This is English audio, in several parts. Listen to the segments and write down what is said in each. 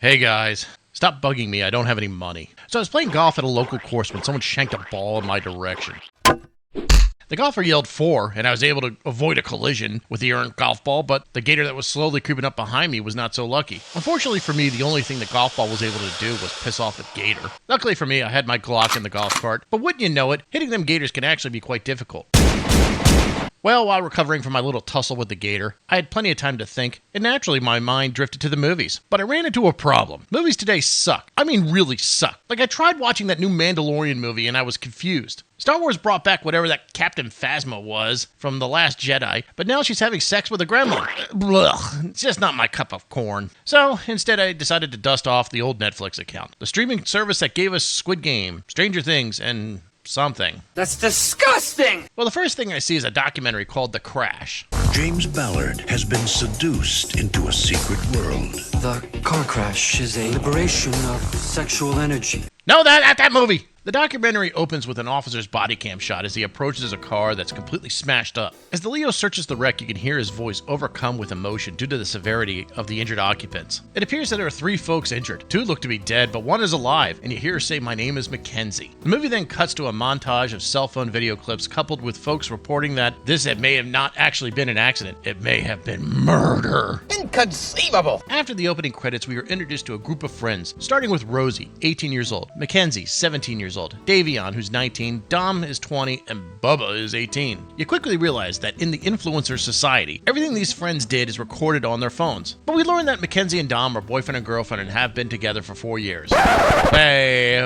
Hey guys, stop bugging me, I don't have any money. So I was playing golf at a local course when someone shanked a ball in my direction. The golfer yelled 4, and I was able to avoid a collision with the errant golf ball, but the gator that was slowly creeping up behind me was not so lucky. Unfortunately for me, the only thing the golf ball was able to do was piss off the gator. Luckily for me, I had my Glock in the golf cart, but wouldn't you know it, hitting them gators can actually be quite difficult. Well, while recovering from my little tussle with the gator, I had plenty of time to think, and naturally my mind drifted to the movies. But I ran into a problem. Movies today suck. I mean really suck. Like I tried watching that new Mandalorian movie and I was confused. Star Wars brought back whatever that Captain Phasma was from The Last Jedi, but now she's having sex with a gremlin. Blech, it's just not my cup of corn. So instead I decided to dust off the old Netflix account. The streaming service that gave us Squid Game, Stranger Things, and something. That's disgusting! Well, the first thing I see is a documentary called The Crash. James Ballard has been seduced into a secret world. The car crash is a liberation of sexual energy. No, that movie! The documentary opens with an officer's body cam shot as he approaches a car that's completely smashed up. As the Leo searches the wreck, you can hear his voice overcome with emotion due to the severity of the injured occupants. It appears that there are 3 folks injured. 2 look to be dead, but 1 is alive, and you hear her say, "My name is Mackenzie." The movie then cuts to a montage of cell phone video clips coupled with folks reporting that this may have not actually been an accident. It may have been murder. Inconceivable! After the opening credits, we were introduced to a group of friends, starting with Rosie, 18 years old, Mackenzie, 17 years old, Davion, who's 19, Dom is 20, and Bubba is 18. You quickly realize that in the influencer society, everything these friends did is recorded on their phones. But we learned that Mackenzie and Dom are boyfriend and girlfriend and have been together for 4 years. Hey,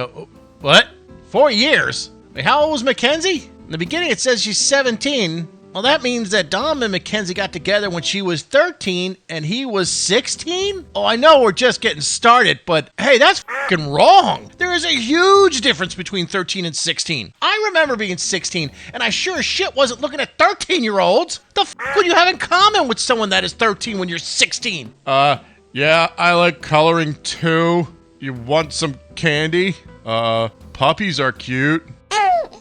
what? 4 years? Wait, how old was Mackenzie? In the beginning it says she's 17. Well, that means that Dom and Mackenzie got together when she was 13 and he was 16? Oh, I know we're just getting started, but hey, that's fucking wrong. There is a huge difference between 13 and 16. I remember being 16, and I sure as shit wasn't looking at 13-year-olds. The f*** would you have in common with someone that is 13 when you're 16? Yeah, I like coloring too. You want some candy? Puppies are cute.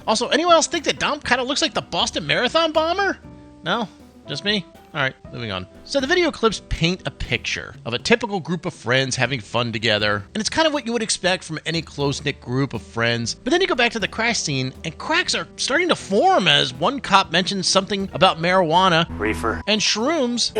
Also, anyone else think that Dom kind of looks like the Boston Marathon bomber? No? Just me? Alright, moving on. So the video clips paint a picture of a typical group of friends having fun together, and it's kind of what you would expect from any close-knit group of friends. But then you go back to the crash scene, and cracks are starting to form as one cop mentions something about marijuana, Reefer, and shrooms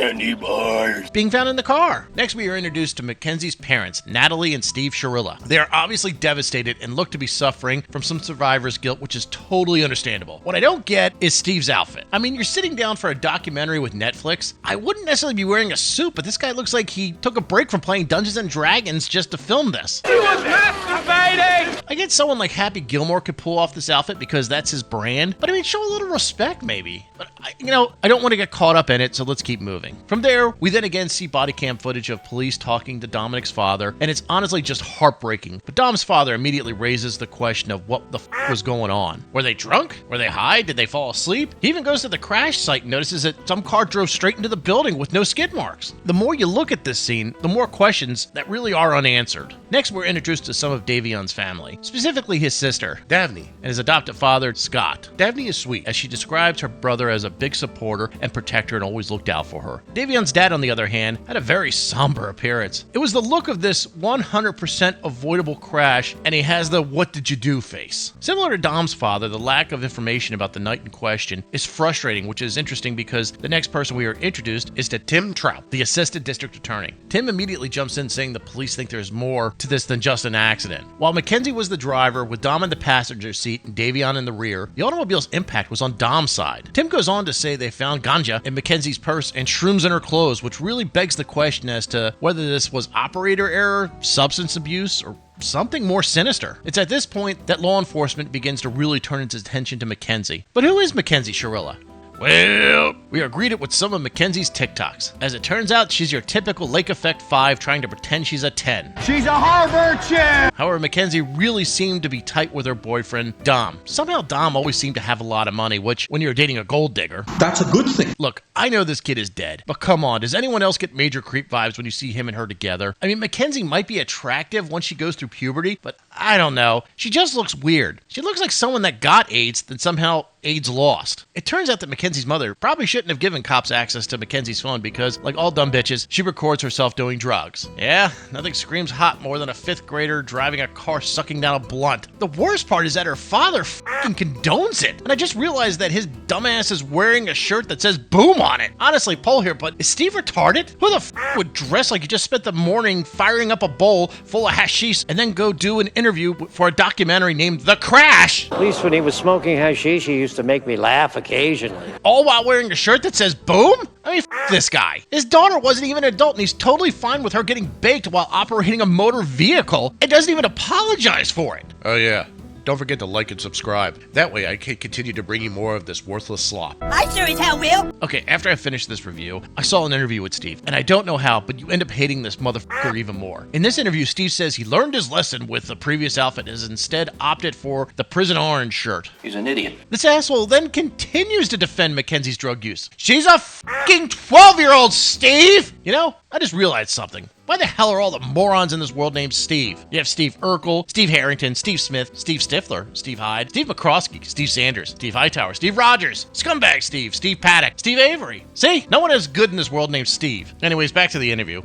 being found in the car. Next, we are introduced to Mackenzie's parents, Natalie and Steve Shirilla. They are obviously devastated and look to be suffering from some survivor's guilt, which is totally understandable. What I don't get is Steve's outfit. I mean, you're sitting down for a documentary with Netflix. I wouldn't necessarily be wearing a suit, but this guy looks like he took a break from playing Dungeons and Dragons just to film this. He was masturbating! I guess someone like Happy Gilmore could pull off this outfit because that's his brand, but I mean, show a little respect maybe. But I don't want to get caught up in it, so let's keep moving. From there, we then again see body cam footage of police talking to Dominic's father, and it's honestly just heartbreaking. But Dom's father immediately raises the question of what the f was going on. Were they drunk? Were they high? Did they fall asleep? He even goes to the crash site and notices that some car drove straight into the building with no skid marks. The more you look at this scene, the more questions that really are unanswered. Next, we're introduced to some of Davion's family, specifically his sister, Daphne, and his adoptive father, Scott. Daphne is sweet, as she describes her brother as a big supporter and protector and always looked out for her. Davion's dad, on the other hand, had a very somber appearance. It was the look of this 100% avoidable crash, and he has the "what did you do" face. Similar to Dom's father, the lack of information about the night in question is frustrating, which is interesting because the next person we are introduced is to Tim Trout, the assistant district attorney. Tim immediately jumps in saying the police think there's more to this than just an accident. While Mackenzie was the driver, with Dom in the passenger seat and Davion in the rear, the automobile's impact was on Dom's side. Tim goes on to say they found ganja in Mackenzie's purse and shrooms in her clothes, which really begs the question as to whether this was operator error, substance abuse, or something more sinister. It's at this point that law enforcement begins to really turn its attention to Mackenzie. But who is Mackenzie Shirilla? Well, we are greeted with some of Mackenzie's TikToks. As it turns out, she's your typical Lake Effect 5 trying to pretend she's a 10. She's a Harvard chick! However, Mackenzie really seemed to be tight with her boyfriend, Dom. Somehow Dom always seemed to have a lot of money, which, when you're dating a gold digger... That's a good thing. Look, I know this kid is dead, but come on, does anyone else get major creep vibes when you see him and her together? I mean, Mackenzie might be attractive once she goes through puberty, but I don't know. She just looks weird. She looks like someone that got AIDS, then somehow AIDS lost. It turns out that Mackenzie's mother probably shouldn't have given cops access to Mackenzie's phone because, like all dumb bitches, she records herself doing drugs. Yeah, nothing screams hot more than a 5th grader driving a car sucking down a blunt. The worst part is that her father f***ing condones it. And I just realized that his dumbass is wearing a shirt that says boom on it. Honestly, poll here, but is Steve retarded? Who the f*** would dress like you just spent the morning firing up a bowl full of hashish and then go do an interview for a documentary named The Crash? At least when he was smoking hashish, he used to make me laugh occasionally. All while wearing a shirt that says boom? I mean, f*** this guy. His daughter wasn't even an adult and he's totally fine with her getting baked while operating a motor vehicle and doesn't even apologize for it. Oh yeah. Don't forget to like and subscribe. That way I can continue to bring you more of this worthless slop. I sure as hell will. Okay, after I finished this review, I saw an interview with Steve, and I don't know how, but you end up hating this motherfucker even more. In this interview, Steve says he learned his lesson with the previous outfit and has instead opted for the prison orange shirt. He's an idiot. This asshole then continues to defend Mackenzie's drug use. She's a fucking 12-year-old, Steve! You know, I just realized something. Why the hell are all the morons in this world named Steve? You have Steve Urkel, Steve Harrington, Steve Smith, Steve Stifler, Steve Hyde, Steve McCroskey, Steve Sanders, Steve Hightower, Steve Rogers, Scumbag Steve, Steve Paddock, Steve Avery. See? No one is good in this world named Steve. Anyways, back to the interview.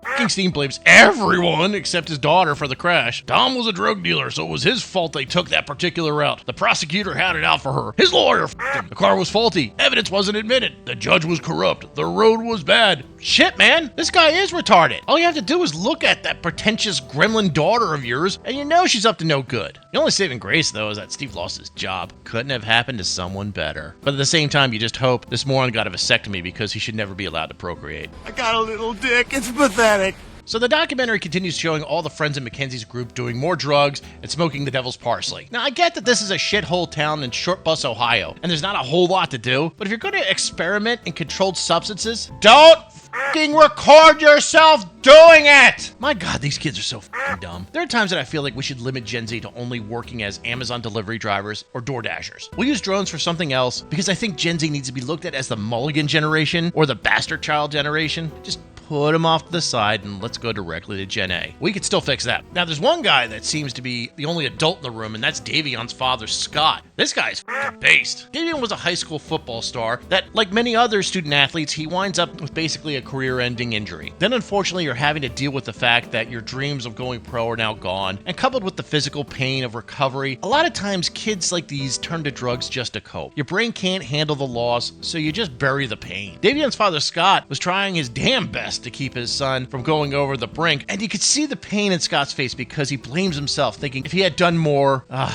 Fucking Steve blames everyone except his daughter for the crash. Dom was a drug dealer, so it was his fault they took that particular route. The prosecutor had it out for her. His lawyer f***ed him. The car was faulty. Evidence wasn't admitted. The judge was corrupt. The road was bad. Shit, man. This guy is retarded. All you have to do is look at that pretentious gremlin daughter of yours, and you know she's up to no good. The only saving grace, though, is that Steve lost his job. Couldn't have happened to someone better. But at the same time, you just hope this moron got a vasectomy because he should never be allowed to procreate. I got a little dick. It's pathetic. So the documentary continues showing all the friends in Mackenzie's group doing more drugs and smoking the devil's parsley. Now, I get that this is a shithole town in Short Bus, Ohio, and there's not a whole lot to do, but if you're going to experiment in controlled substances, don't fucking record yourself doing it! My God, these kids are so fucking dumb. There are times that I feel like we should limit Gen Z to only working as Amazon delivery drivers or Door Dashers. We'll use drones for something else because I think Gen Z needs to be looked at as the mulligan generation or the bastard child generation. Just put them off to the side and let's go directly to Gen A. We could still fix that. Now, there's one guy that seems to be the only adult in the room, and that's Davion's father, Scott. This guy's fucking based. Davion was a high school football star that, like many other student athletes, he winds up with basically a career-ending injury. Then, unfortunately, you're having to deal with the fact that your dreams of going pro are now gone, and coupled with the physical pain of recovery, a lot of times kids like these turn to drugs just to cope. Your brain can't handle the loss, so you just bury the pain. Davion's father, Scott, was trying his damn best to keep his son from going over the brink, and you could see the pain in Scott's face because he blames himself, thinking if he had done more, I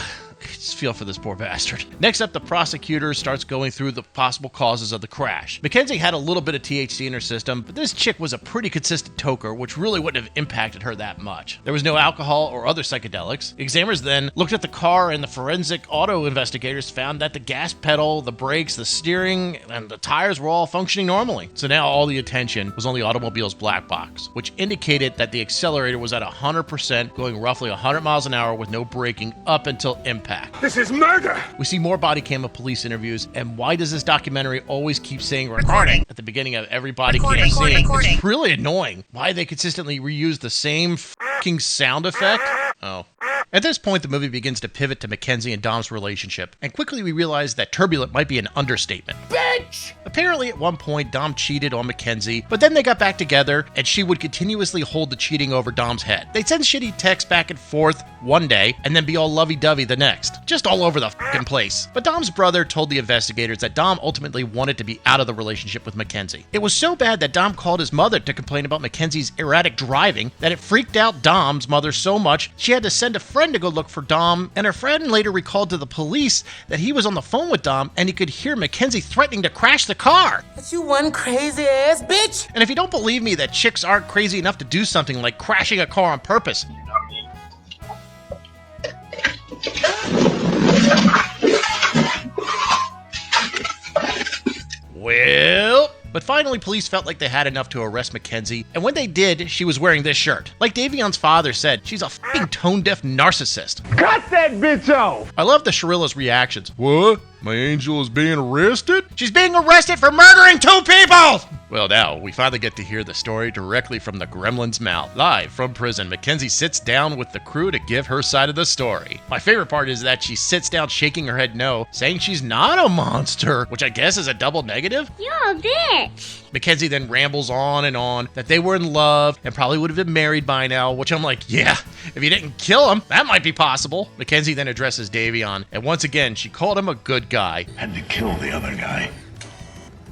just feel for this poor bastard. Next up, the prosecutor starts going through the possible causes of the crash. Mackenzie had a little bit of THC in her system, but this chick was a pretty consistent toker, which really wouldn't have impacted her that much. There was no alcohol or other psychedelics. Examiners then looked at the car, and the forensic auto investigators found that the gas pedal, the brakes, the steering, and the tires were all functioning normally. So now all the attention was on the automobile's black box, which indicated that the accelerator was at 100%, going roughly 100 miles an hour with no braking up until impact. This is murder! We see more body cam of police interviews, and why does this documentary always keep saying recording at the beginning of every body cam scene? It's really annoying. Why they consistently reuse the same fucking sound effect? Oh. At this point, the movie begins to pivot to Mackenzie and Dom's relationship, and quickly we realize that turbulent might be an understatement. Bitch! Apparently, at one point, Dom cheated on Mackenzie, but then they got back together, and she would continuously hold the cheating over Dom's head. They'd send shitty texts back and forth one day, and then be all lovey-dovey the next. Just all over the fucking place. But Dom's brother told the investigators that Dom ultimately wanted to be out of the relationship with Mackenzie. It was so bad that Dom called his mother to complain about Mackenzie's erratic driving that it freaked out Dom's mother so much she had to send a friend to go look for Dom, and her friend later recalled to the police that he was on the phone with Dom and he could hear Mackenzie threatening to crash the car. That's you one crazy ass bitch. And if you don't believe me that chicks aren't crazy enough to do something like crashing a car on purpose, well... But finally, police felt like they had enough to arrest Mackenzie, and when they did, she was wearing this shirt. Like Davion's father said, she's a fucking tone-deaf narcissist. Cut that bitch off! I love the Shirilla's reactions. What? My angel is being arrested? She's being arrested for murdering 2 people! Well, now, we finally get to hear the story directly from the gremlin's mouth. Live from prison, Mackenzie sits down with the crew to give her side of the story. My favorite part is that she sits down shaking her head no, saying she's not a monster, which I guess is a double negative. You're a bitch. Mackenzie then rambles on and on that they were in love and probably would have been married by now, which I'm like, yeah, if you didn't kill him, that might be possible. Mackenzie then addresses Davion, and once again, she called him a good guy. Had to kill the other guy.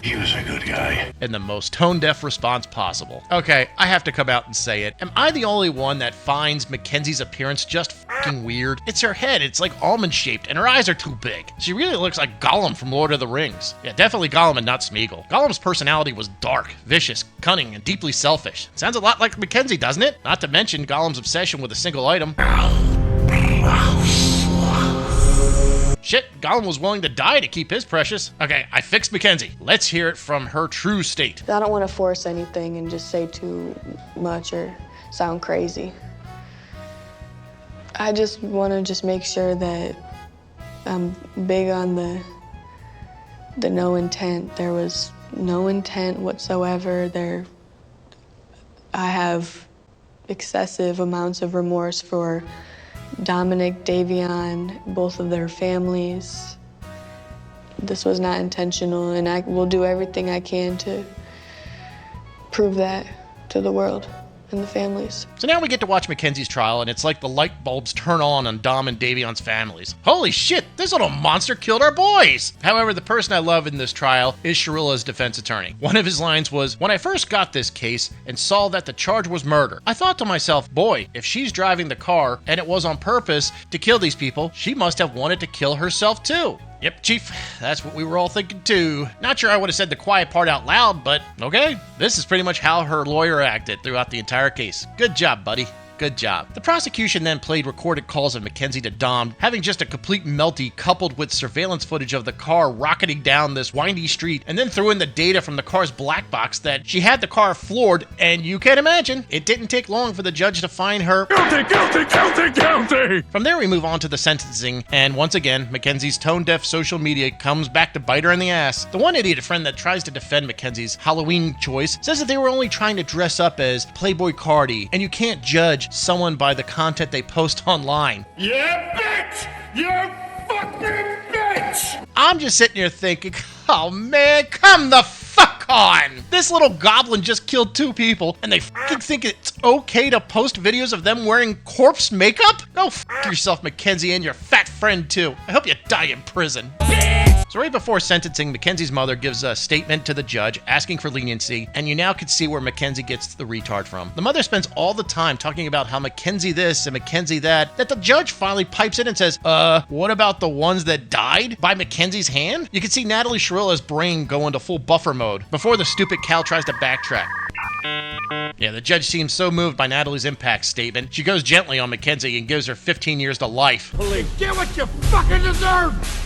He was a good guy. In the most tone-deaf response possible. Okay, I have to come out and say it. Am I the only one that finds Mackenzie's appearance just fucking weird? It's her head. It's like almond-shaped, and her eyes are too big. She really looks like Gollum from Lord of the Rings. Yeah, definitely Gollum and not Smeagol. Gollum's personality was dark, vicious, cunning, and deeply selfish. Sounds a lot like Mackenzie, doesn't it? Not to mention Gollum's obsession with a single item. Shit, Gollum was willing to die to keep his precious. Okay, I fixed Mackenzie. Let's hear it from her true state. I don't want to force anything and just say too much or sound crazy. I just want to just make sure that I'm big on the no intent. There was no intent whatsoever. I have excessive amounts of remorse for Dominic, Davion, both of their families. This was not intentional, and I will do everything I can to prove that to the world and the families. So now we get to watch Mackenzie's trial, and it's like the light bulbs turn on Dom and Davion's families. Holy shit, this little monster killed our boys! However, the person I love in this trial is Shirilla's defense attorney. One of his lines was, "When I first got this case and saw that the charge was murder, I thought to myself, boy, if she's driving the car and it was on purpose to kill these people, she must have wanted to kill herself too." Yep, Chief, that's what we were all thinking too. Not sure I would have said the quiet part out loud, but okay. This is pretty much how her lawyer acted throughout the entire case. Good job, buddy. Good job. The prosecution then played recorded calls of Mackenzie to Dom, having just a complete melty coupled with surveillance footage of the car rocketing down this windy street, and then threw in the data from the car's black box that she had the car floored, and you can imagine, it didn't take long for the judge to find her Guilty, guilty, guilty, guilty! From there, we move on to the sentencing, and once again, Mackenzie's tone-deaf social media comes back to bite her in the ass. The one idiot friend that tries to defend Mackenzie's Halloween choice says that they were only trying to dress up as Playboy Cardi, and you can't judge someone by the content they post online. Yeah, bitch! You fucking bitch! I'm just sitting here thinking, oh man, come the fuck on! This little goblin just killed 2 people, and they fucking think it's okay to post videos of them wearing corpse makeup? Go fuck yourself, Mackenzie, and your fat friend too. I hope you die in prison. So right before sentencing, Mackenzie's mother gives a statement to the judge asking for leniency, and you now can see where Mackenzie gets the retard from. The mother spends all the time talking about how Mackenzie this and Mackenzie that the judge finally pipes in and says, what about the ones that died by Mackenzie's hand? You can see Natalie Shirilla's brain go into full buffer mode before the stupid cow tries to backtrack. Yeah, the judge seems so moved by Natalie's impact statement, she goes gently on Mackenzie and gives her 15 years to life. Get what you fucking deserve!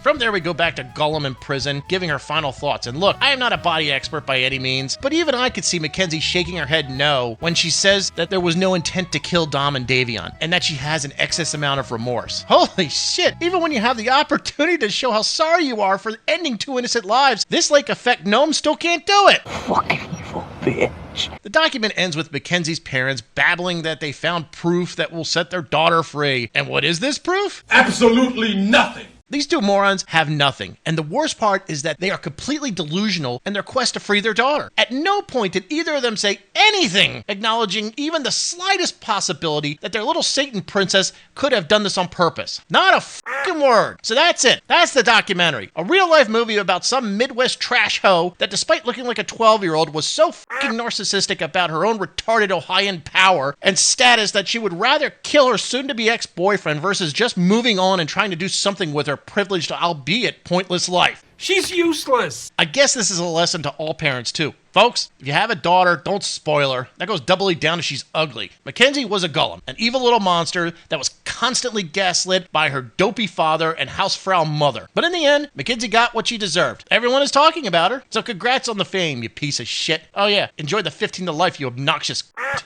From there, we go back to Gollum in prison, giving her final thoughts. And look, I am not a body expert by any means, but even I could see Mackenzie shaking her head no when she says that there was no intent to kill Dom and Davion, and that she has an excess amount of remorse. Holy shit, even when you have the opportunity to show how sorry you are for ending 2 innocent lives, this lake effect gnome still can't do it. Fucking evil bitch. The document ends with Mackenzie's parents babbling that they found proof that will set their daughter free. And what is this proof? Absolutely nothing! These 2 morons have nothing, and the worst part is that they are completely delusional in their quest to free their daughter. At no point did either of them say anything acknowledging even the slightest possibility that their little Satan princess could have done this on purpose. Not a fucking word. So that's it. That's the documentary. A real-life movie about some Midwest trash hoe that, despite looking like a 12-year-old, was so fucking narcissistic about her own retarded Ohioan power and status that she would rather kill her soon-to-be ex-boyfriend versus just moving on and trying to do something with her privileged, albeit pointless life. She's useless. I guess this is a lesson to all parents, too. Folks, if you have a daughter, don't spoil her. That goes doubly down if she's ugly. Mackenzie was a Gollum, an evil little monster that was constantly gaslit by her dopey father and housefrau mother. But in the end, Mackenzie got what she deserved. Everyone is talking about her, so congrats on the fame, you piece of shit. Oh yeah, enjoy the 15 to life, you obnoxious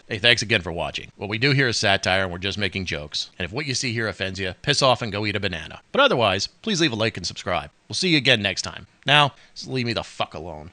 Hey, thanks again for watching. What we do here is satire, and we're just making jokes. And if what you see here offends you, piss off and go eat a banana. But otherwise, please leave a like and subscribe. We'll see you again next time. Now, just leave me the fuck alone.